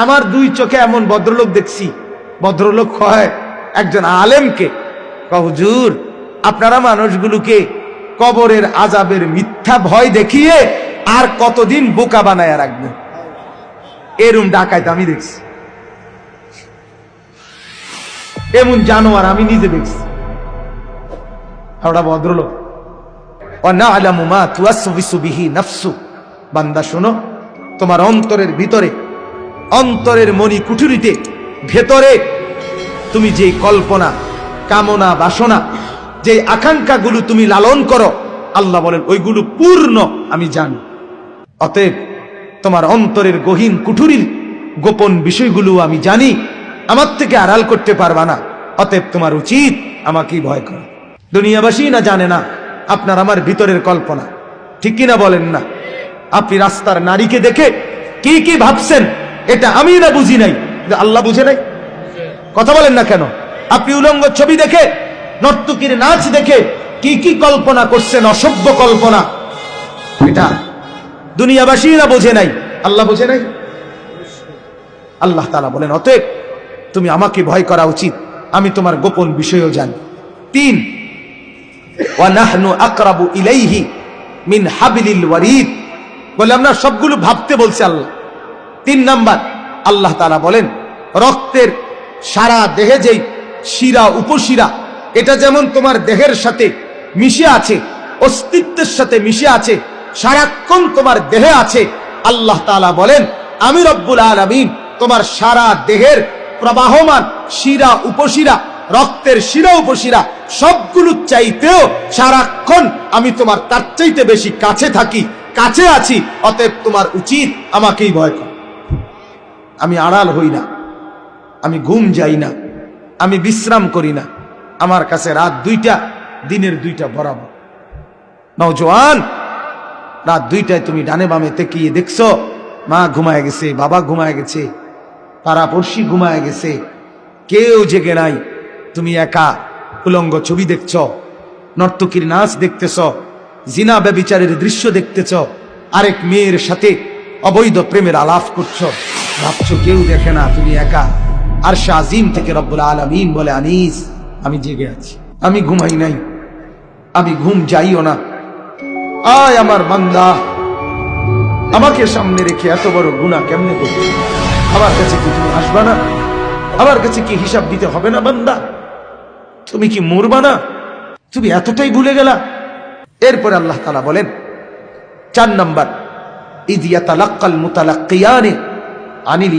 আমার দুই চোখে এমন ভদ্রলোক দেখছি, ভদ্রলোক হয় একজন আলেমকে, হুজুর আপনারা মানুষগুলোকে কবরের আযাবের মিথ্যা ভয় দেখিয়ে আর কতদিন বোকা বানায় রাখবেন? এরম ডাকাইতে আমি দেখছি, এমন জানোয়ার আমি নিজে দেখছি। ওটা ভদ্রলোক। বান্দা শোনো, তোমার অন্তরের ভিতরে, অন্তরের মনি কুঠুরিতে ভেতরে তুমি যে কল্পনা, কামনা, বাসনা, যে আকাঙ্ক্ষাগুলো তুমি লালন করো, আল্লাহ বলেন ওইগুলো পূর্ণ আমি জানি। অতএব তোমার অন্তরের গহীন কুঠুরির গোপন বিষয়গুলো আমি জানি, আমার থেকে আড়াল করতে পারবা না। অতএব তোমার উচিত আমাকেই ভয় করা। দুনিয়াবাসী না জানে না আপনার আমার ভিতরের কল্পনা, ঠিক কিনা বলেন না? আপনি রাস্তার নারীকে দেখে কি কি ভাবছেন এটা আমি না বুঝি নাই, আল্লাহ বুঝে নাই। কথা বলেন না কেন? আপনি উলঙ্গ ছবি দেখে, নর্তকীর নাচ দেখে কি কি কল্পনা করছেন, অসভ্য কল্পনা, এটা দুনিয়াবাসীরা বোঝে নাই, আল্লাহ বোঝে নাই। আল্লাহ তাআলা বলেন অতএব তুমি আমাকে ভয় করা উচিত, আমি তোমার গোপন বিষয়ও জানি। 3, ওয়া নাহনু আকরাবু ইলাইহি মিন হাবলিল ওয়ারিদ, বলে আমরা সবগুলো ভাবতে বলছে আল্লাহ। 3 নাম্বার, আল্লাহ তাআলা বলেন রক্তের সারা দেহে যেই শিরা উপশিরা, এটা যেমন তোমার দেহের সাথে মিশে আছে, অস্তিত্বের সাথে মিশে আছে, সারাক্ষণ তোমার দেহে আছে। আল্লাহ তাআলা বলেন আমি রব্বুল আলামিন তোমার সারা দেহের প্রবাহমান শিরা উপশিরা, রক্তের শিরা উপশিরা সবগুলো চাইতেও সারাক্ষণ আমি তোমার তার চাইতে বেশি কাছে থাকি, কাছে আছি। অতএব তোমার উচিত আমাকেই ভয় করা। আমি আড়াল হই না, আমি ঘুম যাই না, আমি বিশ্রাম করি না। আমার কাছে রাত 2টা, দিনের 2টা বরাবর। নওজোয়ান, রাত 2টায় তুমি ডানে বামে তাকিয়ে দেখছো মা ঘুমায় গেছে, বাবা ঘুমায় গেছে, পাড়াপড়শি ঘুমায় গেছে, কেউ জেগে নাই। তুমি একা উলঙ্গ ছবি দেখছ, নর্তকীর নাচ দেখতেছ, জিনা ব্যভিচারের দৃশ্য দেখতেছ, আরেক মেয়ের সাথে অবৈধ প্রেমের আলাপ করছো, ভাবছো কেউ দেখে না, তুমি একা। আরশে আজিম থেকে রব্বুল আলামিন বলে আনিস আমি জেগে আছি, আমি ঘুমাই নাই, আমি ঘুম যাইও না। আয় আমার বান্দা, আমাকে সামনে রেখে এত বড় গুনাহ কেমনে করবে? আমার কাছে কি তুমি আসবা না? আমার কাছে কি হিসাব দিতে হবে না? বান্দা তুমি কি মরবা না? তুমি এতটাই ভুলে গেলা? এরপরে আল্লাহ তাআলা বলেন 4 নাম্বার, ইয ইয়াতালাক্কাল মুতালাক্কিয়ানি আনিল